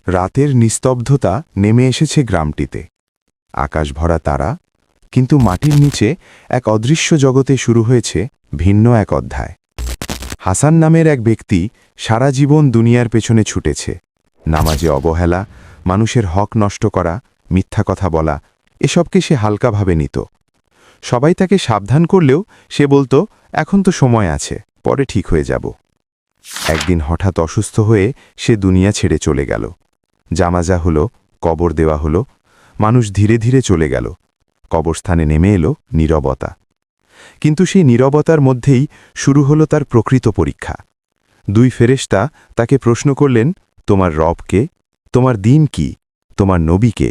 রাতের নিস্তব্ধতা নেমে এসেছে গ্রামটিতে। আকাশ ভরা তারা, কিন্তু মাটির নিচে এক অদৃশ্য জগতে শুরু হয়েছে ভিন্ন এক অধ্যায়। হাসান নামের এক ব্যক্তি সারা জীবন দুনিয়ার পেছনে ছুটেছে। নামাজে অবহেলা, মানুষের হক নষ্ট করা, মিথ্যা কথা বলা, এসবকে সে হালকাভাবে নিত। সবাই তাকে সাবধান করলেও সে বলতো, এখন তো সময় আছে, পরে ঠিক হয়ে যাব। একদিন হঠাৎ অসুস্থ হয়ে সে দুনিয়া ছেড়ে চলে গেল। জানাজা হলো, কবর দেওয়া হলো, মানুষ ধীরে ধীরে চলে গেল। কবরস্থানে নেমে এলো নীরবতা। কিন্তু সেই নীরবতার মধ্যেই শুরু হলো তার প্রকৃত পরীক্ষা। দুই ফেরেশতা তাকে প্রশ্ন করলেন, তোমার রব কে? তোমার দিন কি? তোমার নবী কে?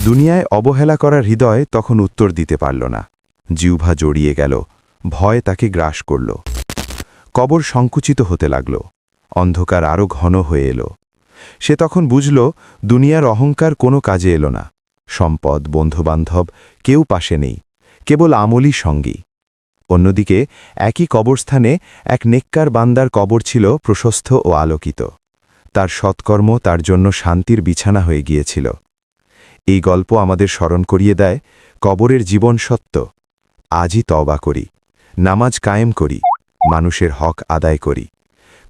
দুনিয়ায় অবহেলা করার হৃদয় তখন উত্তর দিতে পারল না। জিহ্বা জড়িয়ে গেল, ভয় তাকে গ্রাস করল। কবর সংকুচিত হতে লাগল, অন্ধকার আরও ঘন হয়ে এলো। সে তখন বুঝল, দুনিয়ার অহংকার কোনো কাজে এলো না। সম্পদ, বন্ধুবান্ধব কেউ পাশে নেই, কেবল আমলি সঙ্গী। অন্যদিকে একই কবরস্থানে এক নেককার বান্দার কবর ছিল প্রশস্ত ও আলোকিত। তার সৎকর্ম তার জন্য শান্তির বিছানা হয়ে গিয়েছিল। এই গল্প আমাদের স্মরণ করিয়ে দেয়, কবরের জীবন সত্য। আজই তওবা করি, নামাজ কায়েম করি, মানুষের হক আদায় করি,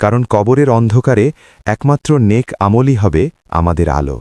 কারণ কবরের অন্ধকারে একমাত্র নেক আমলই হবে আমাদের আলো।